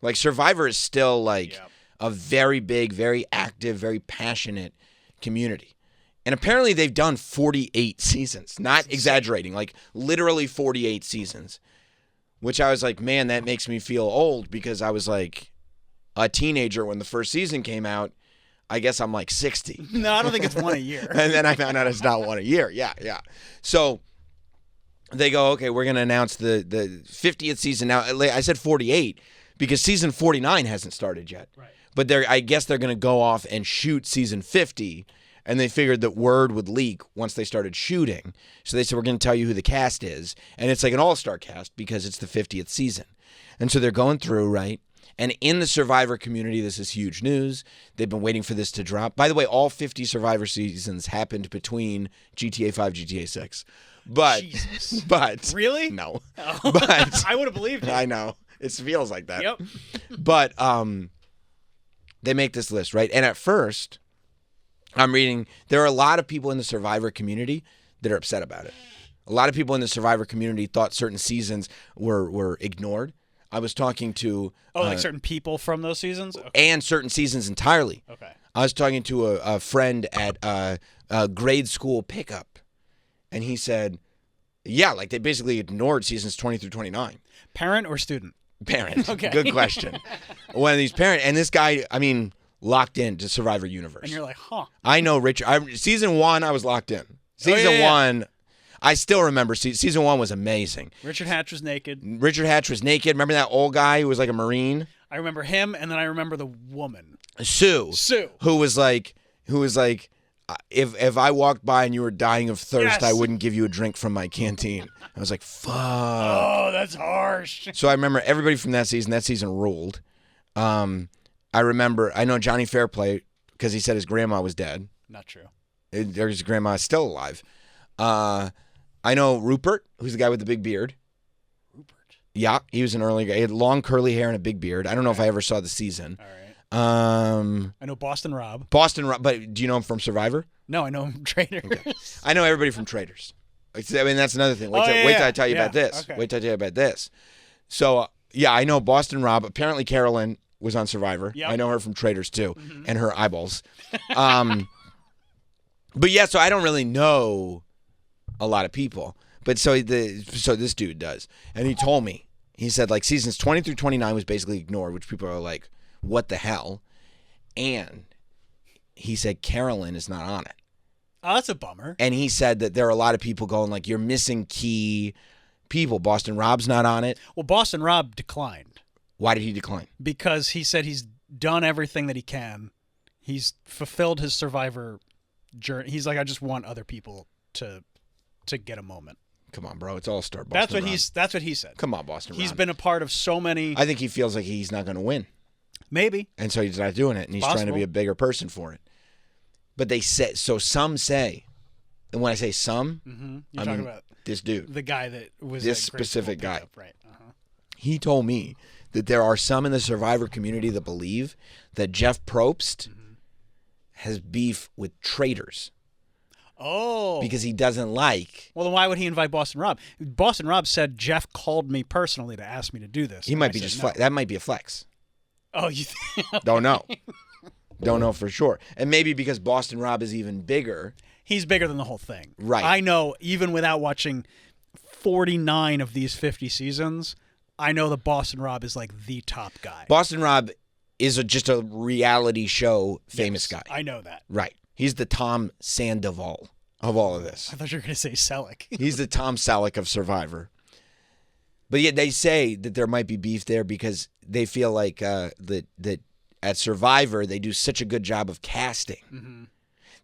Like, Survivor is still, like, a very big, very active, very passionate community. And apparently they've done 48 seasons. Not exaggerating. Like, literally 48 seasons. Which I was like, man, that makes me feel old because I was, like, a teenager when the first season came out. I guess I'm, like, 60. No, I don't think it's one a year. And then I found out it's not one a year. Yeah. So they go, okay, we're going to announce the 50th season. Now, I said 48 because season 49 hasn't started yet. Right. But I guess they're going to go off and shoot season 50, and they figured that word would leak once they started shooting. So they said, we're going to tell you who the cast is. And it's like an all-star cast because it's the 50th season. And so they're going through, right? And in the Survivor community, this is huge news. They've been waiting for this to drop. By the way, all 50 Survivor seasons happened between GTA 5 and GTA 6. But really? No. Oh. But I would have believed it. I know. It feels like that. Yep. But they make this list, right? And at first, I'm reading, there are a lot of people in the Survivor community that are upset about it. A lot of people in the Survivor community thought certain seasons were ignored. I was talking to... like certain people from those seasons? Okay. And certain seasons entirely. Okay. I was talking to a friend at grade school pickup, and he said, yeah, like they basically ignored seasons 20 through 29. Parent or student? Parent. Okay. Good question. One of these parents, and this guy, I mean, locked into Survivor Universe. And you're like, huh. I know Richard. Season 1, I was locked in. Season 1... I still remember season 1 was amazing. Richard Hatch was naked. Remember that old guy who was like a Marine? I remember him, and then I remember the woman. Sue. Who was like, if I walked by and you were dying of thirst, Yes. I wouldn't give you a drink from my canteen. I was like, fuck. Oh, that's harsh. So I remember everybody from that season ruled. I know Johnny Fairplay because he said his grandma was dead. Not true. His grandma is still alive. I know Rupert, who's the guy with the big beard. Rupert? Yeah, he was an early guy. He had long curly hair and a big beard. I don't know if I ever saw the season. All right. I know Boston Rob. But do you know him from Survivor? No, I know him from Traitors. Okay. I know everybody from Traitors. I mean, that's another thing. Wait till I tell you about this. Okay. Wait till I tell you about this. So, yeah, I know Boston Rob. Apparently, Carolyn was on Survivor. Yep. I know her from Traitors, too, and her eyeballs. But, yeah, so I don't really know a lot of people. But so this dude does. And he told me, he said, like, seasons 20 through 29 was basically ignored, which people are like, what the hell? And he said Carolyn is not on it. Oh, that's a bummer. And he said that there are a lot of people going, like, you're missing key people. Boston Rob's not on it. Well, Boston Rob declined. Why did he decline? Because he said he's done everything that he can. He's fulfilled his Survivor journey. He's like, I just want other people to get a moment. Come on, bro. It's all-star Boston That's what he said. Come on, Boston Rob. He's been a part of so many. I think he feels like he's not going to win. Maybe. And so he's not doing it, and he's Possible. trying to be a bigger person for it. But they say, so some say, and when I say some, You're I talking mean about this dude. the guy that was This at grade specific school guy. pickup, right? He told me that there are some in the Survivor community that believe that Jeff Probst has beef with traitors. Oh. Because he doesn't like... Well, then why would he invite Boston Rob? Boston Rob said Jeff called me personally to ask me to do this. He might be just... That might be a flex. Oh, you think? Don't know. Don't know for sure. And maybe because Boston Rob is even bigger. He's bigger than the whole thing. Right. I know, even without watching 49 of these 50 seasons, I know that Boston Rob is like the top guy. Boston Rob is just a reality show famous guy. I know that. Right. He's the Tom Sandoval of all of this. I thought you were going to say Selleck. He's the Tom Selleck of Survivor. But yet they say that there might be beef there because they feel like that at Survivor they do such a good job of casting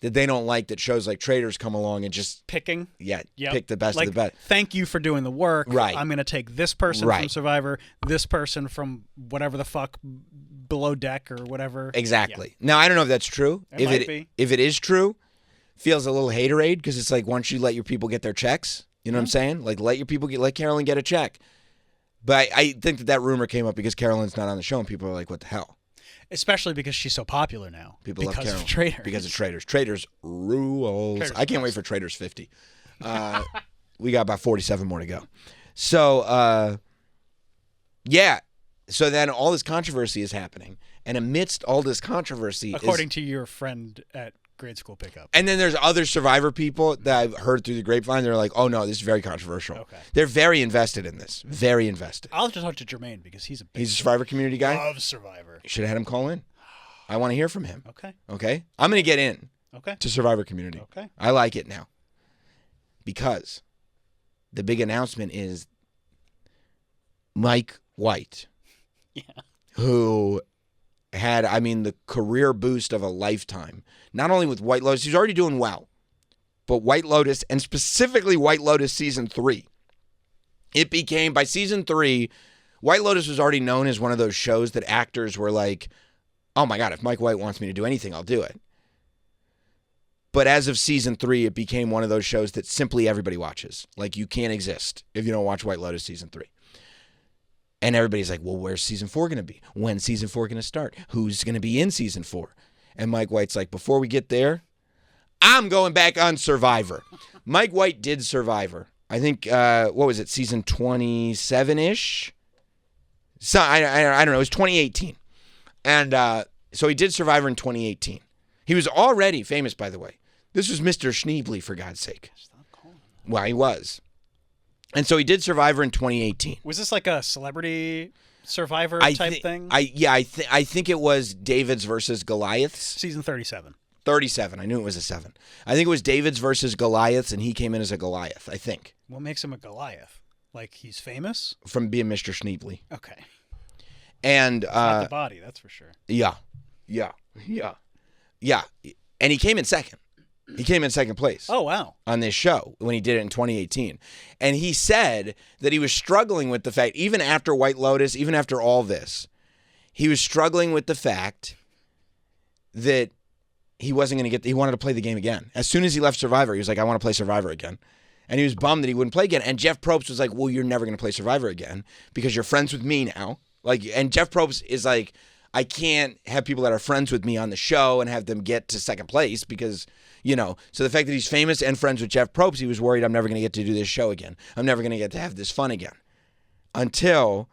that they don't like that shows like Traitors come along and just picking. Yeah, Yep. pick the best like, of the best. Thank you for doing the work. Right. I'm going to take this person from Survivor, this person from whatever the fuck below deck or whatever. Exactly. Yeah. Now I don't know if that's true. It might be. If it is true, feels a little haterade because it's like once you let your people get their checks, you know what I'm saying? Like let Carolyn get a check. But I think that rumor came up because Carolyn's not on the show and people are like, what the hell? Especially because she's so popular now. People love Carolyn. Because of Traitors. Because of Traitors. Traitors rules. I can't wait for Traitors 50. We got about 47 more to go. So, yeah, So then all this controversy is happening. And amidst all this controversy According to your friend at grade school pickup. And then there's other Survivor people that I've heard through the grapevine. They're like, oh, no, this is very controversial. Okay. They're very invested in this. Very invested. I'll have to talk to Jermaine because he's a Survivor community guy? Loves Survivor. You should have had him call in. I want to hear from him. Okay. Okay? I'm going to get in Okay. to Survivor community. Okay. I like it now. Because the big announcement is Mike White. Yeah. Who had, the career boost of a lifetime. Not only with White Lotus, he's already doing well, but White Lotus, and specifically White Lotus Season 3. It became, by Season 3, White Lotus was already known as one of those shows that actors were like, oh my God, if Mike White wants me to do anything, I'll do it. But as of Season 3, it became one of those shows that simply everybody watches. Like, you can't exist if you don't watch White Lotus Season 3. And everybody's like, well, where's Season 4 going to be? When's Season 4 going to start? Who's going to be in Season 4? And Mike White's like, before we get there, I'm going back on Survivor. Mike White did Survivor. I think, what was it, Season 27-ish? So, I don't know. It was 2018. And so he did Survivor in 2018. He was already famous, by the way. This was Mr. Schneebly, for God's sake. Well, he was. And so he did Survivor in 2018. Was this like a celebrity Survivor type thing? I think it was David's versus Goliath's. Season 37. 37. I knew it was a 7. I think it was David's versus Goliath's, and he came in as a Goliath, I think. What makes him a Goliath? Like he's famous? From being Mr. Schneebly. Okay. And not the body, that's for sure. Yeah. And he came in second. He came in second place. Oh, wow. On this show when he did it in 2018. And he said that he was struggling with the fact, even after White Lotus, even after all this, he was struggling with the fact that he wasn't going to he wanted to play the game again. As soon as he left Survivor, he was like, I want to play Survivor again. And he was bummed that he wouldn't play again. And Jeff Probst was like, well, you're never going to play Survivor again because you're friends with me now. And Jeff Probst is like, I can't have people that are friends with me on the show and have them get to second place because, so the fact that he's famous and friends with Jeff Probst, he was worried I'm never going to get to do this show again. I'm never going to get to have this fun again. Until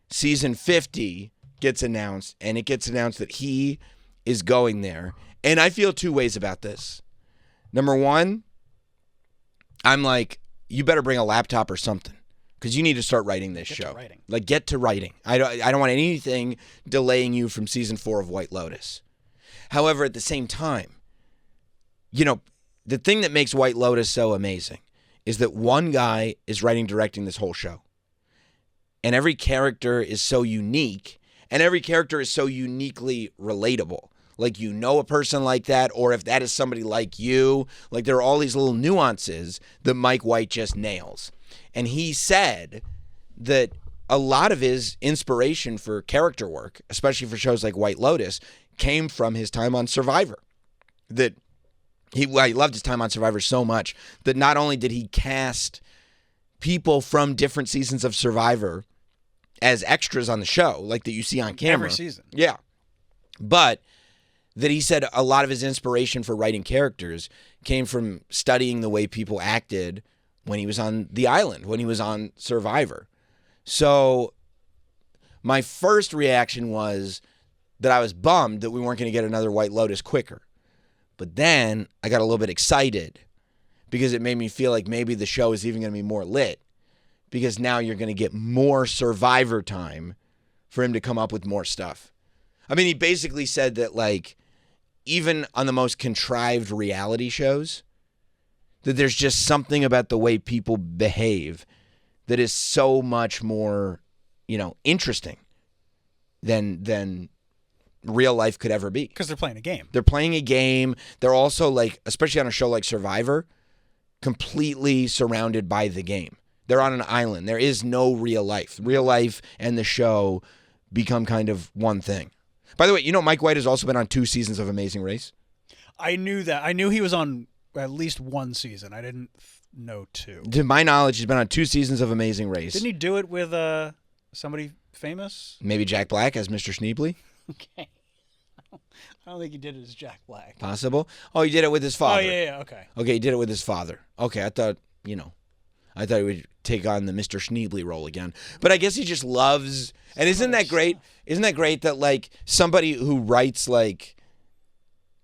Season 50 gets announced, and it gets announced that he is going there. And I feel two ways about this. Number one, I'm like, you better bring a laptop or something. Because you need to start writing this show. Get to writing. I don't want anything delaying you from Season 4 of White Lotus. However, at the same time, the thing that makes White Lotus so amazing is that one guy is writing, directing this whole show. And every character is so unique, and every character is so uniquely relatable. Like, a person like that, or if that is somebody like you, there are all these little nuances that Mike White just nails. And he said that a lot of his inspiration for character work, especially for shows like White Lotus, came from his time on Survivor. That he loved his time on Survivor so much that not only did he cast people from different seasons of Survivor as extras on the show, like that you see on camera. Every season. Yeah. But that he said a lot of his inspiration for writing characters came from studying the way people acted when he was on the island, when he was on Survivor. So my first reaction was that I was bummed that we weren't going to get another White Lotus quicker. But then I got a little bit excited because it made me feel like maybe the show is even going to be more lit because now you're going to get more Survivor time for him to come up with more stuff. I mean, he basically said that, even on the most contrived reality shows, that there's just something about the way people behave that is so much more, interesting than real life could ever be. Because they're playing a game. They're playing a game. They're also, especially on a show like Survivor, completely surrounded by the game. They're on an island. There is no real life. Real life and the show become kind of one thing. By the way, Mike White has also been on 2 seasons of Amazing Race? I knew that. I knew he was on at least 1 season. I didn't know 2. To my knowledge, he's been on 2 seasons of Amazing Race. Didn't he do it with somebody famous? Maybe Jack Black as Mr. Schneebly? Okay. I don't think he did it as Jack Black. Possible. Oh, he did it with his father. Oh, yeah, okay. Okay, he did it with his father. Okay, I thought, I thought he would take on the Mr. Schneebly role again. But I guess he just loves... And isn't that great? Isn't that great that, like, somebody who writes, like,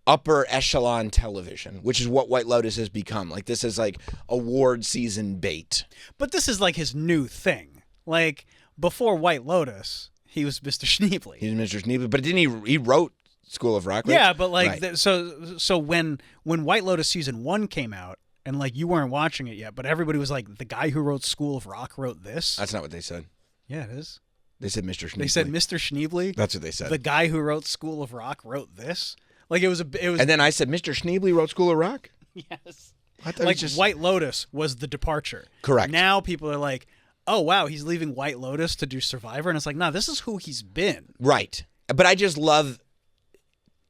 upper echelon television, which is what White Lotus has become. Like, this is, like, award season bait. But this is, like, his new thing. Like, before White Lotus, he was Mr. Schneebly. He's Mr. Schneebly. But didn't he wrote School of Rock, right? Yeah, but, like, right. So when White Lotus season 1 came out, and, like, you weren't watching it yet, but everybody was like, the guy who wrote School of Rock wrote this? That's not what they said. Yeah, it is. They said Mr. Schneebly. They said Mr. Schneebly? That's what they said. The guy who wrote School of Rock wrote this? Like, it was. And then I said, Mr. Schneebly wrote School of Rock? Yes. I thought like, just... White Lotus was the departure. Correct. Now people are like, oh, wow, he's leaving White Lotus to do Survivor? And it's like, no, this is who he's been. Right. But I just love...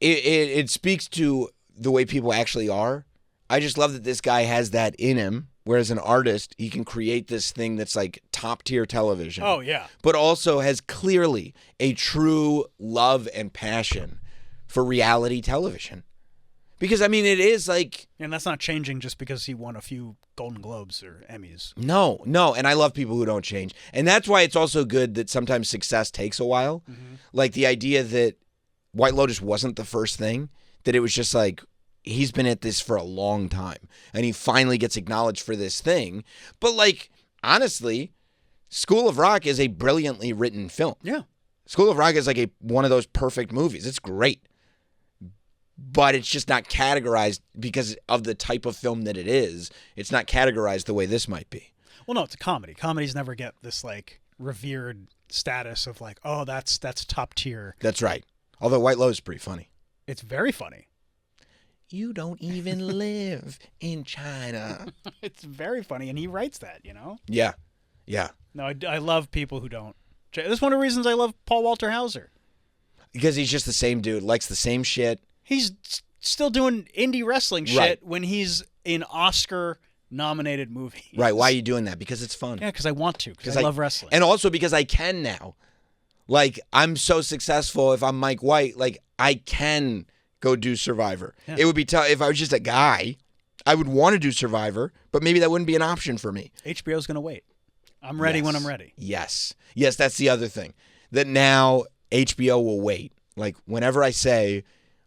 It speaks to the way people actually are. I just love that this guy has that in him, whereas an artist, he can create this thing that's like top-tier television. Oh, yeah. But also has clearly a true love and passion for reality television. Because, I mean, it is like... And that's not changing just because he won a few Golden Globes or Emmys. No. And I love people who don't change. And that's why it's also good that sometimes success takes a while. Mm-hmm. Like the idea that White Lotus wasn't the first thing, that it was just like... He's been at this for a long time, and he finally gets acknowledged for this thing. But, like, honestly, School of Rock is a brilliantly written film. Yeah. School of Rock is like one of those perfect movies. It's great. But it's just not categorized because of the type of film that it is. It's not categorized the way this might be. Well, no, it's a comedy. Comedies never get this, like, revered status of, like, oh, that's top tier. That's right. Although White Lotus is pretty funny. It's very funny. You don't even live in China. It's very funny, and he writes that, you know? Yeah. Yeah. No, I love people who don't. That's one of the reasons I love Paul Walter Hauser. Because he's just the same dude, likes the same shit. He's still doing indie wrestling shit right. when he's in Oscar-nominated movies. Right, why are you doing that? Because it's fun. Yeah, because I want to, because I love wrestling. And also because I can now. Like, I'm so successful if I'm Mike White, like, I can... go do Survivor. Yeah. It would be tough if I was just a guy. I would want to do Survivor, but maybe that wouldn't be an option for me. HBO's going to wait. I'm ready when I'm ready. Yes. Yes, that's the other thing. That now HBO will wait. Like whenever I say,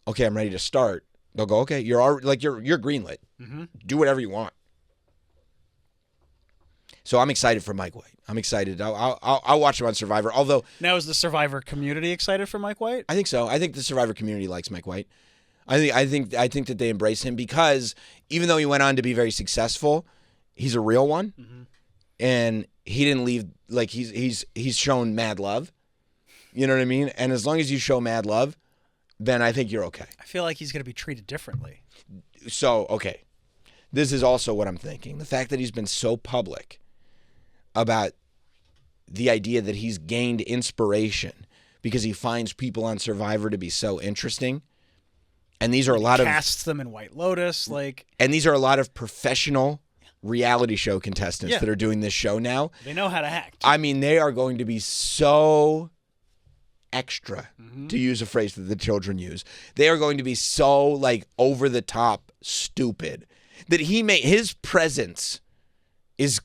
"Okay, I'm ready to start," they'll go, "Okay, you're greenlit. Mm-hmm. Do whatever you want." So I'm excited for Mike White. I'm excited. I'll watch him on Survivor. Although now, is the Survivor community excited for Mike White? I think so. I think the Survivor community likes Mike White. I think that they embrace him because even though he went on to be very successful, he's a real one, mm-hmm. and he didn't leave. Like he's shown mad love. You know what I mean? And as long as you show mad love, then I think you're okay. I feel like he's going to be treated differently. So okay, this is also what I'm thinking. The fact that he's been so public about the idea that he's gained inspiration because he finds people on Survivor to be so interesting. And these are a lot of... casts them in White Lotus, like... And these are a lot of professional reality show contestants that are doing this show now. They know how to act. I mean, they are going to be so extra, mm-hmm. to use a phrase that the children use. They are going to be so, like, over-the-top stupid that his presence is...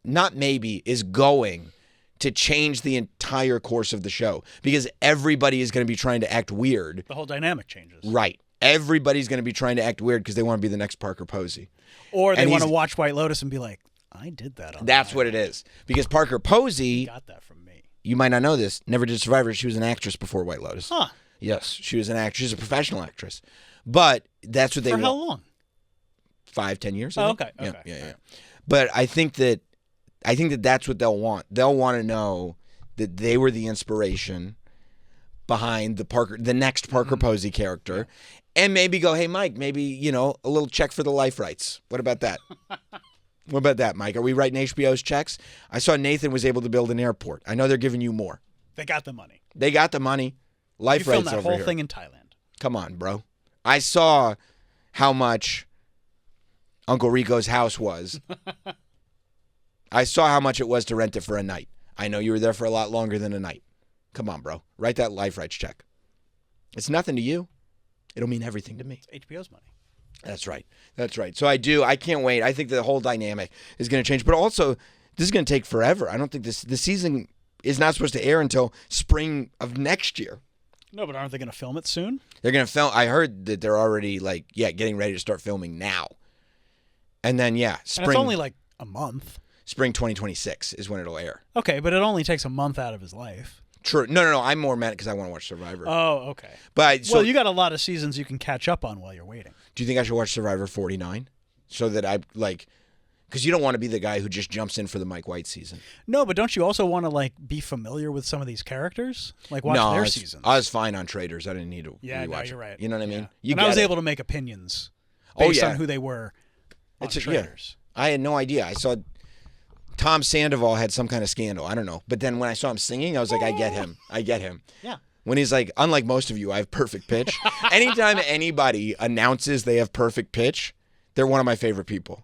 is going to change the entire course of the show because everybody is going to be trying to act weird. The whole dynamic changes. Right. Everybody's going to be trying to act weird because they want to be the next Parker Posey. Or they want to watch White Lotus and be like, I did that on That's what it is. Because Parker Posey... got that from me. You might not know this. Never did Survivor. She was an actress before White Lotus. Huh. Yes. She was an actress. She's a professional actress. But that's what they want. For how long? 5-10 years. Oh, okay. Yeah. But I think that that's what they'll want. They'll want to know that they were the inspiration behind the next Parker mm-hmm. Posey character, and maybe go, hey, Mike, maybe, a little check for the life rights. What about that? What about that, Mike? Are we writing HBO's checks? I saw Nathan was able to build an airport. I know they're giving you more. They got the money. Life rights over here. You filmed that whole thing in Thailand. Come on, bro. I saw how much Uncle Rico's house was. I saw how much it was to rent it for a night. I know you were there for a lot longer than a night. Come on, bro. Write that life rights check. It's nothing to you. It'll mean everything to me. It's HBO's money. That's right. That's right. So I can't wait. I think the whole dynamic is going to change. But also, this is going to take forever. I don't think the season is not supposed to air until spring of next year. No, but aren't they going to film it soon? They're going to film. I heard that they're already getting ready to start filming now. And then, spring. And it's only like a month. Spring 2026 is when it'll air. Okay, but it only takes a month out of his life. True. No. I'm more mad because I want to watch Survivor. Oh, okay. But well, you got a lot of seasons you can catch up on while you're waiting. Do you think I should watch Survivor 49? So that I, because you don't want to be the guy who just jumps in for the Mike White season. No, but don't you also want to, be familiar with some of these characters? Watch their seasons. I was fine on Traders. I didn't need to Yeah, rewatch no, it. you're right. You know what I mean? I was able to make opinions based on who they were on Traders. I had no idea. I saw Tom Sandoval had some kind of scandal. I don't know. But then when I saw him singing, I was like, I get him. Yeah. When he's like, unlike most of you, I have perfect pitch. Anytime anybody announces they have perfect pitch, they're one of my favorite people.